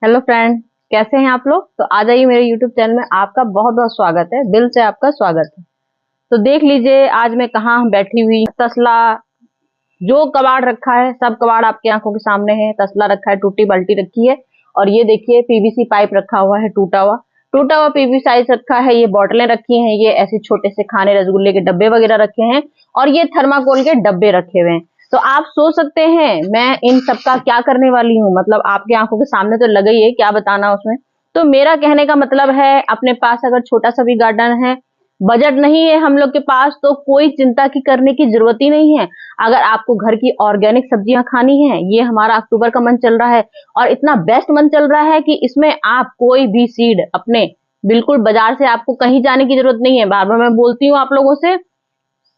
Hello friend, कैसे हैं आप लोग। तो आ जाइए मेरे यूट्यूब चैनल में, आपका बहुत बहुत स्वागत है, दिल से आपका स्वागत है। तो देख लीजिए आज मैं कहाँ बैठी हुई। तसला जो कबाड़ रखा है सब कबाड़ आपकी आंखों के सामने है। तसला रखा है, टूटी बाल्टी रखी है, और ये देखिए पीवीसी पाइप रखा हुआ है, टूटा हुआ पीवीसी रखा है। ये बोतलें रखी हैं, ये ऐसे छोटे से खाने रसगुल्ले के डब्बे वगैरह रखे हैं, और ये थर्माकोल के डब्बे रखे हुए हैं। तो आप सोच सकते हैं मैं इन सब का क्या करने वाली हूँ। मतलब आपकी आंखों के सामने तो लगा ही है, क्या बताना उसमें। तो मेरा कहने का मतलब है, अपने पास अगर छोटा सा भी गार्डन है, बजट नहीं है हम लोग के पास, तो कोई चिंता की करने की जरूरत ही नहीं है। अगर आपको घर की ऑर्गेनिक सब्जियां खानी है, ये हमारा अक्टूबर का मंथ चल रहा है और इतना बेस्ट मंथ चल रहा है कि इसमें आप कोई भी सीड अपने बिल्कुल बाजार से आपको कहीं जाने की जरूरत नहीं है। बार बार मैं बोलती हूँ आप लोगों से,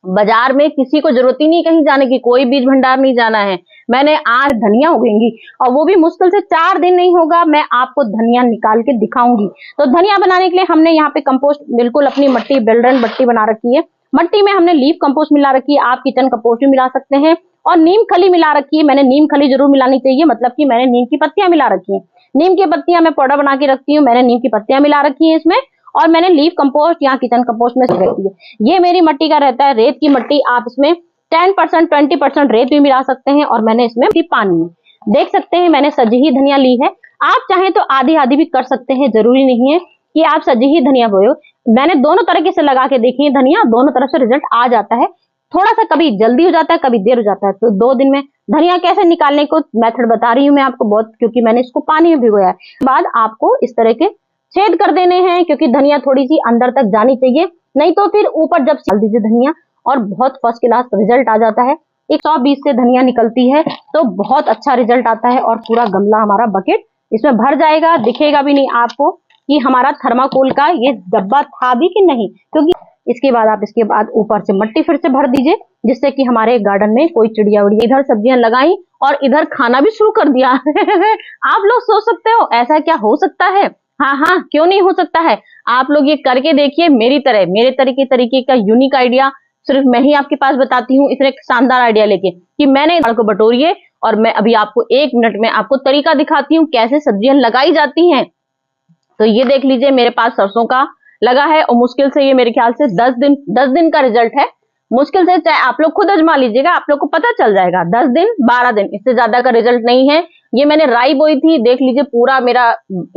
बाजार में किसी को जरूरत ही नहीं कहीं जाने की, कोई बीज भंडार नहीं जाना है। मैंने आज धनिया उगेंगी, और वो भी मुश्किल से 4 दिन नहीं होगा, मैं आपको धनिया निकाल के दिखाऊंगी। तो धनिया बनाने के लिए हमने यहाँ पे कंपोस्ट, बिल्कुल अपनी मट्टी बिल्डन मट्टी बना रखी है। मट्टी में हमने लीफ कंपोस्ट मिला रखी है, आप किचन कंपोस्ट भी मिला सकते हैं, और नीम खली मिला रखी है। मैंने नीम खली जरूर मिलानी चाहिए, मतलब कि मैंने नीम की पत्तियां मिला रखी है। नीम की पत्तियां मैं पाउडर बना के रखती हूँ, मैंने नीम की पत्तियां मिला रखी है इसमें, और मैंने लीफ कंपोस्ट या किचन कंपोस्ट में रहती है। ये मेरी मट्टी का रहता है, रेत की मट्टी। आप इसमें 10% 20% रेत भी मिला सकते हैं, और मैंने इसमें भी पानी है। देख सकते हैं मैंने सजी ही धनिया ली है। आप चाहें तो आधी आधी भी कर सकते हैं, जरूरी नहीं है कि आप सजी ही धनिया बोयो। मैंने दोनों तरीके से लगा के देखी है धनिया, दोनों तरफ से रिजल्ट आ जाता है। थोड़ा सा कभी जल्दी हो जाता है, कभी देर हो जाता है। तो 2 दिन में धनिया कैसे निकालने को मेथड बता रही हूँ मैं आपको, बहुत, क्योंकि मैंने इसको पानी में भिगोया है। बाद आपको इस तरह के छेद कर देने हैं, क्योंकि धनिया थोड़ी सी अंदर तक जानी चाहिए, नहीं तो फिर ऊपर जब डाल दीजिए धनिया, और बहुत फर्स्ट क्लास रिजल्ट आ जाता है। 120 से धनिया निकलती है तो बहुत अच्छा रिजल्ट आता है, और पूरा गमला हमारा बकेट इसमें भर जाएगा। दिखेगा भी नहीं आपको कि हमारा थर्माकोल का ये डब्बा था भी कि नहीं, क्योंकि इसके बाद ऊपर से मट्टी फिर से भर दीजिए, जिससे कि हमारे गार्डन में कोई चिड़िया उड़िया इधर सब्जियां लगाई और इधर खाना भी शुरू कर दिया। आप लोग सोच सकते हो ऐसा क्या हो सकता है। हाँ हाँ, क्यों नहीं हो सकता है। आप लोग ये करके देखिए मेरी तरह, मेरे तरीके का यूनिक आइडिया सिर्फ मैं ही आपके पास बताती हूँ, इतने शानदार आइडिया लेके कि मैंने को बटोरिए, और मैं अभी आपको 1 मिनट में आपको तरीका दिखाती हूँ कैसे सब्जियां लगाई जाती हैं। तो ये देख लीजिए मेरे पास सरसों का लगा है, और मुश्किल से ये मेरे ख्याल से 10 दिन का रिजल्ट है। मुश्किल से, चाहे आप लोग खुद आजमा लीजिएगा, आप लोग को पता चल जाएगा। 10 दिन 12 दिन, इससे ज्यादा का रिजल्ट नहीं है। ये मैंने राई बोई थी, देख लीजिए पूरा मेरा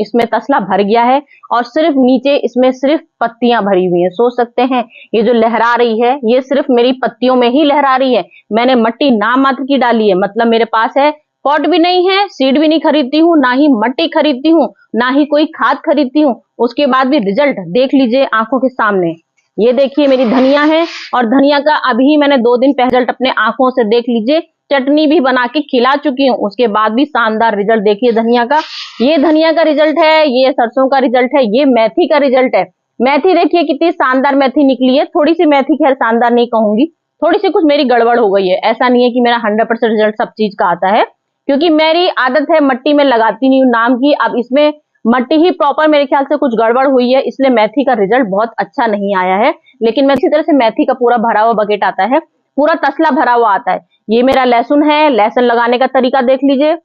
इसमें तसला भर गया है, और सिर्फ नीचे इसमें सिर्फ पत्तियां भरी हुई हैं। सोच सकते हैं ये जो लहरा रही है, ये सिर्फ मेरी पत्तियों में ही लहरा रही है। मैंने मट्टी नाम मात्र की डाली है, मतलब मेरे पास है, पॉट भी नहीं है, सीड भी नहीं खरीदती हूँ, ना ही मट्टी खरीदती हूँ, ना ही कोई खाद खरीदती हूँ। उसके बाद भी रिजल्ट देख लीजिए आंखों के सामने। ये देखिए मेरी धनिया है, और धनिया का अभी मैंने 2 दिन पहले रिजल्ट अपने आंखों से देख लीजिए। चटनी भी बना के खिला चुकी हूँ, उसके बाद भी शानदार रिजल्ट देखिए धनिया का। ये धनिया का रिजल्ट है, ये सरसों का रिजल्ट है, ये मेथी का रिजल्ट है। मेथी देखिए कितनी शानदार मेथी निकली है। थोड़ी सी मेथी, खैर शानदार नहीं कहूंगी, थोड़ी सी कुछ मेरी गड़बड़ हो गई है। ऐसा नहीं है कि मेरा 100% रिजल्ट सब चीज का आता है, क्योंकि मेरी आदत है मट्टी में लगाती नहीं हूँ नाम की। अब इसमें मट्टी ही प्रॉपर मेरे ख्याल से कुछ गड़बड़ हुई है, इसलिए मेथी का रिजल्ट बहुत अच्छा नहीं आया है। लेकिन मैं इसी तरह से मेथी का पूरा भरा हुआ बकेट आता है, पूरा तसला भरा हुआ आता है। ये मेरा लहसुन है, लहसुन लगाने का तरीका देख लीजिए।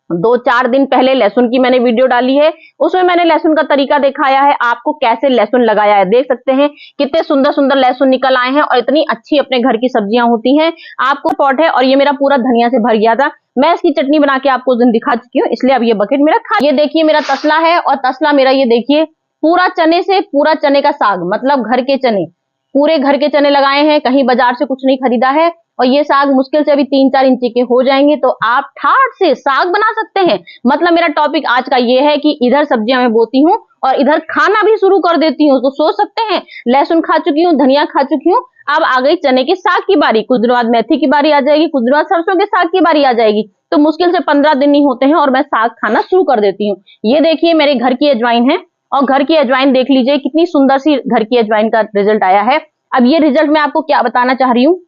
2-4 दिन पहले लहसुन की मैंने वीडियो डाली है, उसमें मैंने लहसुन का तरीका दिखाया है आपको, कैसे लहसुन लगाया है। देख सकते हैं कितने सुंदर सुंदर लहसुन निकल आए हैं, और इतनी अच्छी अपने घर की सब्जियां होती हैं। आपको पॉट है, और ये मेरा पूरा धनिया से भर गया था। मैं इसकी चटनी बना के आपको उस दिन दिखा चुकी हूँ, इसलिए अब ये बकेट मेरा ये देखिए मेरा तसला है, और तसला मेरा ये देखिए पूरा चने से, पूरा चने का साग, मतलब घर के चने, पूरे घर के चने लगाए हैं, कहीं बाजार से कुछ नहीं खरीदा है। और ये साग मुश्किल से अभी 3-4 इंची के हो जाएंगे, तो आप ठाट से साग बना सकते हैं। मतलब मेरा टॉपिक आज का ये है कि इधर सब्जियां मैं बोती हूँ और इधर खाना भी शुरू कर देती हूँ। तो सोच सकते हैं, लहसुन खा चुकी हूँ, धनिया खा चुकी हूँ, अब आ गई चने के साग की बारी, कुछ दिन बाद मेथी की बारी आ जाएगी, कुछ दिन बाद सरसों के साग की बारी आ जाएगी। तो मुश्किल से 15 दिन नहीं होते हैं और मैं साग खाना शुरू कर देती हूँ। ये देखिए मेरे घर की अजवाइन है, और घर की अजवाइन देख लीजिए कितनी सुंदर सी घर की अजवाइन का रिजल्ट आया है। अब ये रिजल्ट मैं आपको क्या बताना चाह रही हूँ,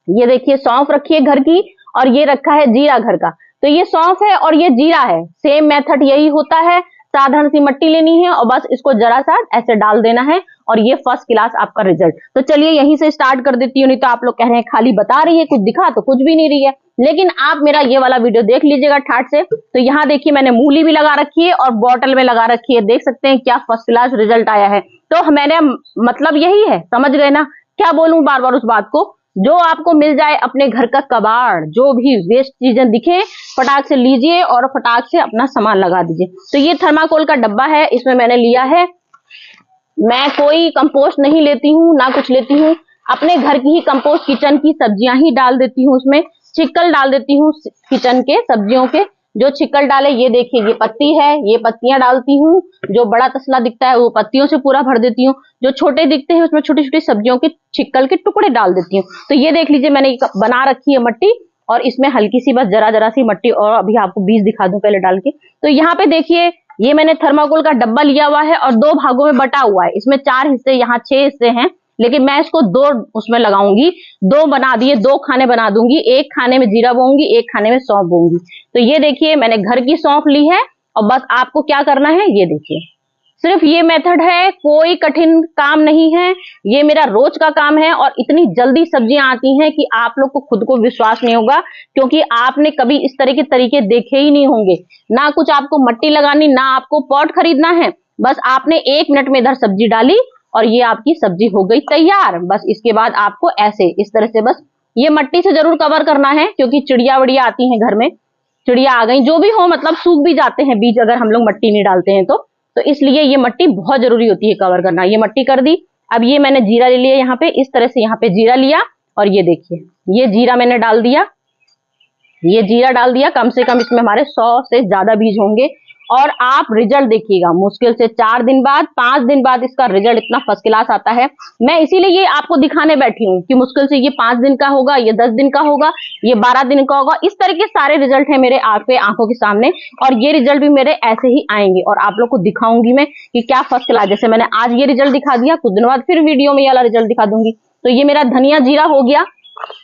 ये देखिए सौंफ रखी है घर की, और ये रखा है जीरा घर का। तो ये सौंफ है और ये जीरा है, सेम मेथड यही होता है। साधारण सी मट्टी लेनी है और बस इसको जरा सा ऐसे डाल देना है और ये फर्स्ट क्लास आपका रिजल्ट। तो चलिए यहीं से स्टार्ट कर देती हूँ, नहीं तो आप लोग कह रहे हैं खाली बता रही है, कुछ दिखा तो कुछ भी नहीं रही है। लेकिन आप मेरा ये वाला वीडियो देख लीजिएगा ठाट से। तो यहाँ देखिए मैंने मूली भी लगा रखी है और बॉटल में लगा रखी है, देख सकते हैं क्या फर्स्ट क्लास रिजल्ट आया है। तो मैंने मतलब यही है, समझ गए ना, क्या बोलूं बार बार उस बात को। जो आपको मिल जाए अपने घर का कबाड़, जो भी वेस्ट चीजें दिखे फटाक से लीजिए और फटाक से अपना सामान लगा दीजिए। तो ये थर्माकोल का डब्बा है, इसमें मैंने लिया है, मैं कोई कंपोस्ट नहीं लेती हूँ ना कुछ लेती हूँ, अपने घर की ही कंपोस्ट किचन की सब्जियां ही डाल देती हूँ, उसमें छिक्कल डाल देती हूँ किचन के सब्जियों के। जो छिक्कल डाले, ये देखिए ये पत्ती है, ये पत्तियां डालती हूँ। जो बड़ा तसला दिखता है वो पत्तियों से पूरा भर देती हूँ, जो छोटे दिखते हैं उसमें छोटी छोटी सब्जियों के छिक्कल के टुकड़े डाल देती हूँ। तो ये देख लीजिए मैंने बना रखी है मट्टी और इसमें हल्की सी बस जरा जरा सी मट्टी, और अभी आपको बीज दिखा दूं पहले डाल के। तो यहाँ पे देखिए ये मैंने थर्माकोल का डब्बा लिया हुआ है और 2 भागों में बटा हुआ है, इसमें 4 हिस्से, यहाँ 6 हिस्से हैं, लेकिन मैं इसको 2 उसमें लगाऊंगी, 2 बना दिए, 2 खाने बना दूंगी, एक खाने में जीरा बोऊंगी, एक खाने में सौंफ बोऊंगी। तो ये देखिए मैंने घर की सौंफ ली है और बस आपको क्या करना है, ये देखिए सिर्फ ये मेथड है, कोई कठिन काम नहीं है, ये मेरा रोज का काम है और इतनी जल्दी सब्जियां आती हैं कि आप लोग को खुद को विश्वास नहीं होगा, क्योंकि आपने कभी इस तरह के तरीके देखे ही नहीं होंगे। ना कुछ आपको मट्टी लगानी, ना आपको पॉट खरीदना है, बस आपने 1 मिनट में इधर सब्जी डाली और ये आपकी सब्जी हो गई तैयार। बस इसके बाद आपको ऐसे इस तरह से बस ये मट्टी से जरूर कवर करना है, क्योंकि चिड़िया वड़िया आती हैं घर में, चिड़िया आ गई, जो भी हो, मतलब सूख भी जाते हैं बीज अगर हम लोग मट्टी नहीं डालते हैं तो इसलिए ये मट्टी बहुत जरूरी होती है कवर करना। ये मट्टी कर दी। अब ये मैंने जीरा ले लिया, यहाँ पे इस तरह से यहाँ पे जीरा लिया और ये देखिए ये जीरा मैंने डाल दिया, ये जीरा डाल दिया। कम से कम इसमें हमारे 100 से ज्यादा बीज होंगे और आप रिजल्ट देखिएगा, मुश्किल से 4 दिन बाद 5 दिन बाद इसका रिजल्ट इतना फर्स्ट क्लास आता है। मैं इसीलिए ये आपको दिखाने बैठी हूँ कि मुश्किल से ये 5 दिन का होगा, ये 10 दिन का होगा, ये 12 दिन का होगा, इस तरह के सारे रिजल्ट है मेरे आंखों के सामने और ये रिजल्ट भी मेरे ऐसे ही आएंगे और आप लोग को दिखाऊंगी मैं कि क्या फर्स्ट क्लास। जैसे मैंने आज ये रिजल्ट दिखा दिया, कुछ दिन बाद फिर वीडियो में ये वाला रिजल्ट दिखा दूंगी। तो ये मेरा धनिया जीरा हो गया।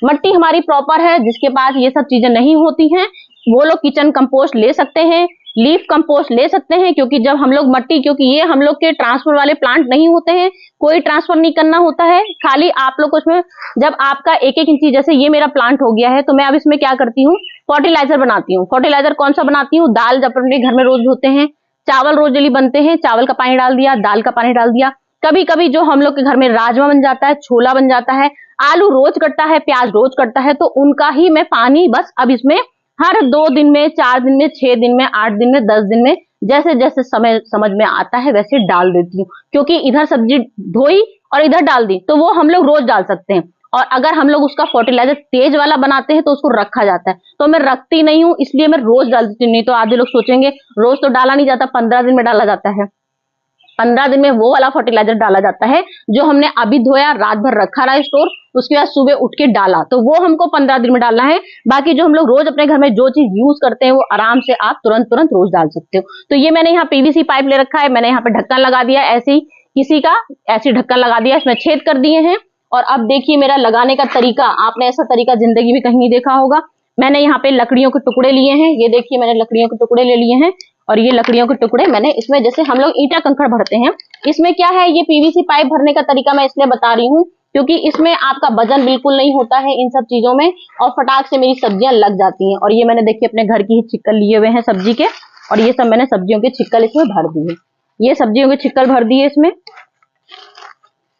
मट्टी हमारी प्रॉपर है, जिसके पास ये सब चीजें नहीं होती हैं वो लोग किचन कंपोस्ट ले सकते हैं, लीफ कंपोस्ट ले सकते हैं, क्योंकि जब हम लोग मट्टी, क्योंकि ये हम लोग के ट्रांसफर वाले प्लांट नहीं होते हैं, कोई ट्रांसफर नहीं करना होता है, खाली आप लोग उसमें जब आपका 1-1 इंची, जैसे ये मेरा प्लांट हो गया है तो मैं अब इसमें क्या करती हूँ, फर्टिलाइजर बनाती हूँ। फर्टिलाइजर कौन सा बनाती हूँ, दाल जब अपने घर में रोज होते हैं, चावल रोज डेली बनते हैं, चावल का पानी डाल दिया, दाल का पानी डाल दिया, कभी कभी जो हम लोग के घर में राजमा बन जाता है, छोला बन जाता है, आलू रोज कटता है, प्याज रोज कटता है, तो उनका ही मैं पानी बस अब इसमें हर 2 दिन में, 4 दिन में, 6 दिन में, 8 दिन में, 10 दिन में, जैसे जैसे समय समझ में आता है वैसे डाल देती हूँ। क्योंकि इधर सब्जी धोई और इधर डाल दी तो वो हम लोग रोज डाल सकते हैं, और अगर हम लोग उसका फर्टिलाइजर तेज वाला बनाते हैं तो उसको रखा जाता है, तो मैं रखती नहीं हूँ, इसलिए मैं रोज डाल देती हूँ। नहीं तो आधे लोग सोचेंगे रोज तो डाला नहीं जाता, 15 दिन में डाला जाता है। 15 दिन में वो वाला फर्टिलाइजर डाला जाता है जो हमने अभी धोया, रात भर रखा रहा स्टोर, उसके बाद सुबह उठ के डाला, तो वो हमको 15 दिन में डालना है। बाकी जो हम लोग रोज अपने घर में जो चीज यूज करते हैं वो आराम से आप तुरंत तुरंत रोज डाल सकते हो। तो ये मैंने यहाँ पीवीसी पाइप ले रखा है, मैंने यहाँ पे ढक्कन लगा दिया, ऐसे ही किसी का ऐसी ढक्कन लगा दिया, इसमें छेद कर दिए हैं। और अब देखिए मेरा लगाने का तरीका, आपने ऐसा तरीका जिंदगी में कहीं नहीं देखा होगा। मैंने यहाँ पे लकड़ियों के टुकड़े लिए हैं, ये देखिए मैंने लकड़ियों के टुकड़े ले लिए हैं और ये लकड़ियों के टुकड़े मैंने इसमें, जैसे हम लोग ईंटा कंकड़ भरते हैं, इसमें क्या है, ये पीवीसी पाइप भरने का तरीका मैं इसलिए बता रही हूँ क्योंकि इसमें आपका वजन बिल्कुल नहीं होता है इन सब चीजों में, और फटाक से मेरी सब्जियां लग जाती हैं। और ये मैंने देखिए अपने घर की ही छिक्कल लिए हुए हैं सब्जी के, और ये सब मैंने सब्जियों के छिक्कल इसमें भर दिए, ये सब्जियों के छिक्कल भर दिए इसमें,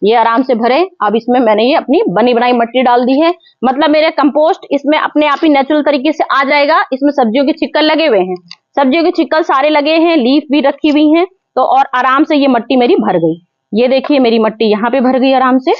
ये आराम से भरे। अब इसमें मैंने ये अपनी बनी बनाई मट्टी डाल दी है, मतलब मेरे कंपोस्ट इसमें अपने आप ही नेचुरल तरीके से आ जाएगा। इसमें सब्जियों के छिक्कल लगे हुए हैं, सब्जियों के छिक्कल सारे लगे हैं, लीफ भी रखी हुई हैं, तो और आराम से ये मट्टी मेरी भर गई। ये देखिए मेरी मट्टी यहाँ पे भर गई आराम से,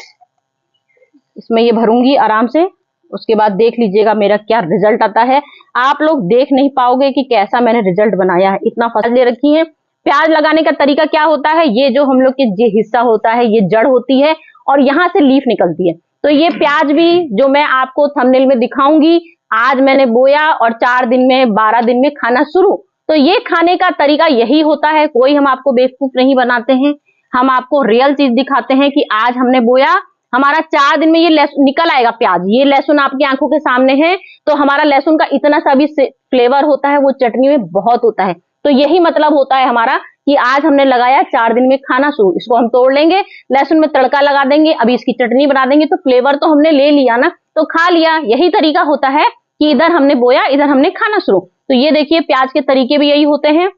इसमें ये भरूंगी आराम से। उसके बाद देख लीजिएगा मेरा क्या रिजल्ट आता है, आप लोग देख नहीं पाओगे कि कैसा मैंने रिजल्ट बनाया है। इतना फसल ले रखी है। प्याज लगाने का तरीका क्या होता है, ये जो हम लोग के ये हिस्सा होता है ये जड़ होती है और यहाँ से लीफ निकलती है, तो ये प्याज भी जो मैं आपको थंबनेल में दिखाऊंगी, आज मैंने बोया और 4 दिन में 12 दिन में खाना शुरू। तो ये खाने का तरीका यही होता है, कोई हम आपको बेवकूफ नहीं बनाते हैं, हम आपको रियल चीज दिखाते हैं कि आज हमने बोया, हमारा 4 दिन में ये लहसुन निकल आएगा प्याज। ये लहसुन आपकी आंखों के सामने है, तो हमारा लहसुन का इतना सा भी फ्लेवर होता है वो चटनी में बहुत होता है। तो यही मतलब होता है हमारा कि आज हमने लगाया 4 दिन में खाना शुरू, इसको हम तोड़ लेंगे, लहसुन में तड़का लगा देंगे, अभी इसकी चटनी बना देंगे, तो फ्लेवर तो हमने ले लिया ना, तो खा लिया। यही तरीका होता है कि इधर हमने बोया, इधर हमने खाना शुरू। तो ये देखिए प्याज के तरीके भी यही होते हैं।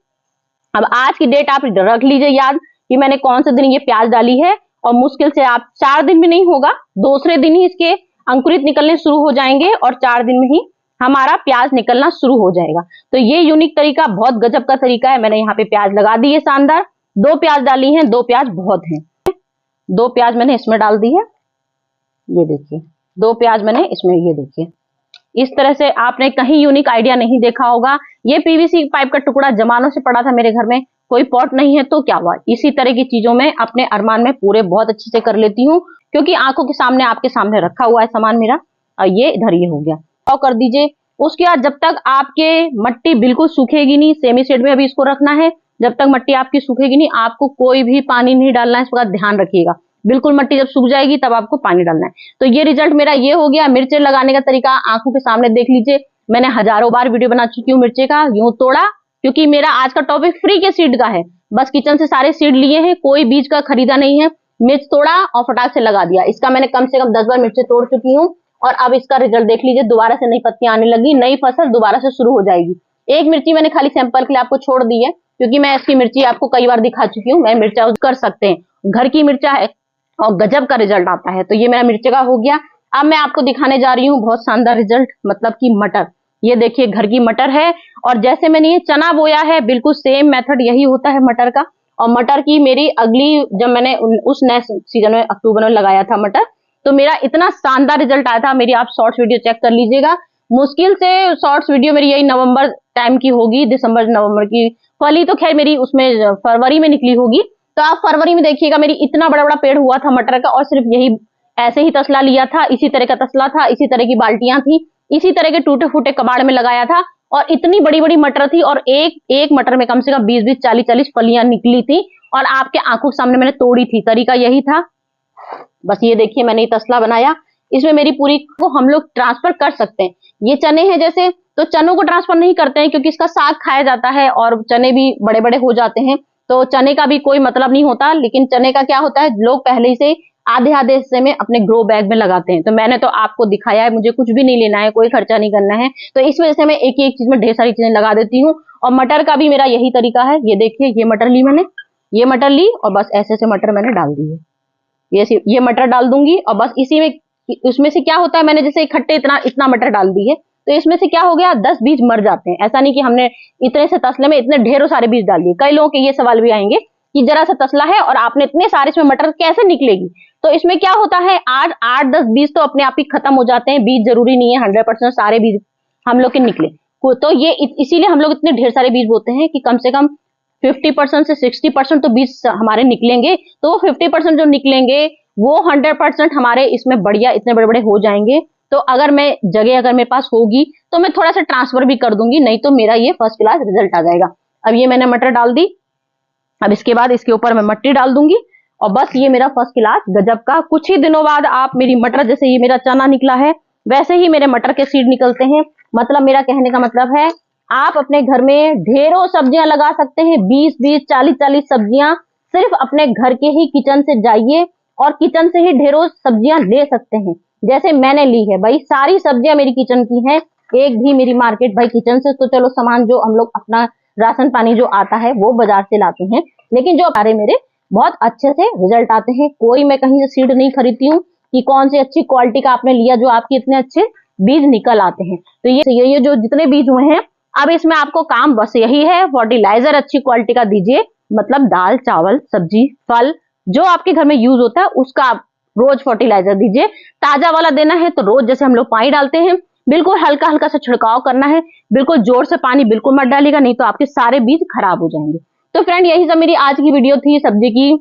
अब आज की डेट आप रख लीजिए याद कि मैंने कौन से दिन ये प्याज डाली है, और मुश्किल से आप 4 दिन भी नहीं होगा, दूसरे दिन ही इसके अंकुरित निकलने शुरू हो जाएंगे और 4 दिन में ही हमारा प्याज निकलना शुरू हो जाएगा। तो ये यूनिक तरीका, बहुत गजब का तरीका है। मैंने यहाँ पे प्याज लगा दी है शानदार, 2 प्याज डाली हैं, 2 प्याज बहुत हैं, 2 प्याज मैंने इसमें डाल दी है। ये देखिए 2 प्याज मैंने इसमें, ये देखिए इस तरह से आपने कहीं यूनिक आइडिया नहीं देखा होगा। ये पीवीसी पाइप का टुकड़ा जमानों से पड़ा था मेरे घर में, कोई पॉट नहीं है तो क्या हुआ, इसी तरह की चीजों में अपने अरमान में पूरे बहुत अच्छे से कर लेती हूँ, क्योंकि आंखों के सामने आपके सामने रखा हुआ है सामान मेरा। और ये इधर ये हो गया, और कर दीजिए। उसके बाद जब तक आपके मट्टी बिल्कुल सूखेगी नहीं, सेमी शेड में अभी इसको रखना है, जब तक मट्टी आपकी सूखेगी नहीं आपको कोई भी पानी नहीं डालना है, इसका ध्यान रखिएगा। बिल्कुल मट्टी जब सूख जाएगी तब आपको पानी डालना है। तो ये रिजल्ट मेरा ये हो गया। मिर्चे लगाने का तरीका आंखों के सामने देख लीजिए, मैंने हजारों बार वीडियो बना चुकी हूँ मिर्चे का। यूं तोड़ा, क्योंकि मेरा आज का टॉपिक फ्री के सीड का है, बस किचन से सारे सीड लिए हैं, कोई बीज का खरीदा नहीं है। मिर्च तोड़ा और फटाक से लगा दिया। इसका मैंने कम से कम 10 बार मिर्चे तोड़ चुकी हूँ, और अब इसका रिजल्ट देख लीजिए, दोबारा से नई पत्तियां आने लगी, नई फसल दोबारा से शुरू हो जाएगी। एक मिर्ची मैंने खाली सैंपल के लिए आपको छोड़ दी है, क्योंकि मैं इसकी मिर्ची आपको कई बार दिखा चुकी हूँ। मैं मिर्चा कर सकते हैं, घर की मिर्चा है और गजब का रिजल्ट आता है। तो ये मेरा मिर्चे का हो गया। अब मैं आपको दिखाने जा रही हूँ बहुत शानदार रिजल्ट, मतलब कि मटर। ये देखिए घर की मटर है, और जैसे मैंने ये चना बोया है बिल्कुल सेम मेथड यही होता है मटर का। और मटर की मेरी अगली, जब मैंने उस नए सीजन में अक्टूबर में लगाया था मटर, तो मेरा इतना शानदार रिजल्ट आया था। मेरी आप शॉर्ट्स वीडियो चेक कर लीजिएगा, मुश्किल से शॉर्ट्स वीडियो मेरी यही नवंबर टाइम की होगी, दिसंबर नवंबर की। फली तो खैर मेरी उसमें फरवरी में निकली होगी, तो आप फरवरी में देखिएगा मेरी इतना बड़ा बड़ा पेड़ हुआ था मटर का। और सिर्फ यही ऐसे ही तसला लिया था, इसी तरह का तसला था, इसी तरह की बाल्टियां थी, इसी तरह के टूटे फूटे कबाड़ में लगाया था, और इतनी बड़ी बड़ी मटर थी, और एक एक मटर में कम से कम 20-20 40-40 फलियां निकली थी, और आपके आंखों के सामने मैंने तोड़ी थी। तरीका यही था। बस ये देखिए मैंने ये तसला बनाया, इसमें मेरी पूरी को हम लोग ट्रांसफर कर सकते हैं। ये चने हैं जैसे, तो चनों को ट्रांसफर नहीं करते हैं, क्योंकि इसका साग खाया जाता है और चने भी बड़े बड़े हो जाते हैं, तो चने का भी कोई मतलब नहीं होता। लेकिन चने का क्या होता है, लोग पहले से आधे आधे हिस्से में अपने ग्रो बैग में लगाते हैं। तो मैंने तो आपको दिखाया है, मुझे कुछ भी नहीं लेना है, कोई खर्चा नहीं करना है, तो इस वजह से मैं एक एक चीज में ढेर सारी चीजें लगा देती हूँ। और मटर का भी मेरा यही तरीका है। ये देखिए ये मटर ली मैंने, ये मटर ली, और बस ऐसे ऐसे मटर मैंने डाल दी है। ये मटर डाल दूंगी, और बस इसी में, उसमें से क्या होता है, मैंने जैसे इकट्ठे इतना मटर डाल दी है, तो इसमें से क्या हो गया, 10 बीज मर जाते हैं। ऐसा नहीं कि हमने इतने से तसले में इतने ढेरों सारे बीज डाल दिए। कई लोगों के ये सवाल भी आएंगे कि जरा सा तसला है और आपने इतने सारे, इसमें मटर कैसे निकलेगी। तो इसमें क्या होता है, 8-10 बीज तो अपने आप ही खत्म हो जाते हैं। बीज जरूरी नहीं है 100% सारे बीज हम लोग के निकले। तो ये इसीलिए हम लोग इतने ढेर सारे बीज बोते हैं कि कम से कम 50% से 60% तो बीज हमारे निकलेंगे। तो वो 50% जो निकलेंगे वो 100% हमारे इसमें बढ़िया इतने बड़े बड़े हो जाएंगे। तो अगर मेरे पास होगी तो मैं थोड़ा सा ट्रांसफर भी कर दूंगी, नहीं तो मेरा ये फर्स्ट क्लास रिजल्ट आ जाएगा। अब ये मैंने मटर डाल दी, अब इसके बाद इसके ऊपर मैं मट्टी डाल दूंगी, और बस ये मेरा फर्स्ट क्लास गजब का। कुछ ही दिनों बाद आप मेरी मटर, जैसे ये मेरा चना निकला है वैसे ही मेरे मटर के सीड निकलते हैं। मतलब मेरा कहने का मतलब है, आप अपने घर में ढेरों सब्जियां लगा सकते हैं, 20-20 40-40 सब्जियां। सिर्फ अपने घर के ही किचन से जाइए और किचन से ही ढेरों सब्जियां ले सकते हैं। जैसे मैंने ली है भाई, सारी सब्जियां मेरी किचन की हैं, एक भी मेरी मार्केट भाई किचन से। तो चलो सामान जो हम लोग अपना राशन पानी जो आता है वो बाजार से लाते हैं, लेकिन जो सारे मेरे बहुत अच्छे से रिजल्ट आते हैं। कोई मैं कहीं से सीड नहीं खरीदती हूँ कि कौन सी अच्छी क्वालिटी का आपने लिया जो आपके इतने अच्छे बीज निकल आते हैं। तो ये जो जितने बीज हुए हैं, अब इसमें आपको काम बस यही है, फर्टिलाइजर अच्छी क्वालिटी का दीजिए। मतलब दाल चावल सब्जी फल जो आपके घर में यूज होता है उसका आप रोज फर्टिलाइजर दीजिए। ताजा वाला देना है तो रोज जैसे हम लोग पानी डालते हैं बिल्कुल हल्का हल्का सा छिड़काव करना है, बिल्कुल जोर से पानी बिल्कुल मत डालिएगा, नहीं तो आपके सारे बीज खराब हो जाएंगे। तो फ्रेंड यही सब मेरी आज की वीडियो थी सब्जी की,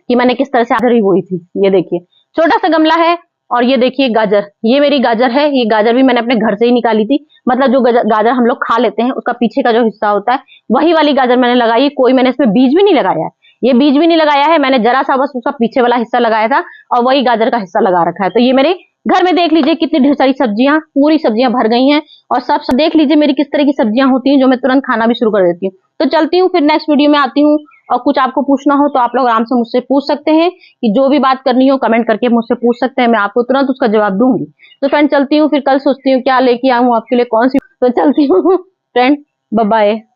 कि मैंने किस तरह से आधरी बोई थी। ये देखिए छोटा सा गमला है, और ये देखिए गाजर, ये मेरी गाजर है। ये गाजर भी मैंने अपने घर से ही निकाली थी, मतलब जो गाजर हम लोग खा लेते हैं उसका पीछे का जो हिस्सा होता है वही वाली गाजर मैंने लगाई। कोई मैंने इसमें बीज भी नहीं लगाया है, ये बीज भी नहीं लगाया है मैंने, जरा सा बस उसका पीछे वाला हिस्सा लगाया था और वही गाजर का हिस्सा लगा रखा है। तो ये मेरे घर में देख लीजिए कितनी ढेर सारी सब्जियां, पूरी सब्जियां भर गई हैं। और सब देख लीजिए मेरी किस तरह की सब्जियां होती हैं जो मैं तुरंत खाना भी शुरू कर देती हूँ। तो चलती हूँ, फिर नेक्स्ट वीडियो में आती हूँ। और कुछ आपको पूछना हो तो आप लोग आराम से मुझसे पूछ सकते हैं, कि जो भी बात करनी हो कमेंट करके मुझसे पूछ सकते हैं, मैं आपको तुरंत उसका जवाब दूंगी। तो फ्रेंड चलती हूँ, फिर कल सोचती हूँ क्या लेके आऊँ आपके लिए, कौन सी। तो चलती हूँ फ्रेंड, बाय बाय।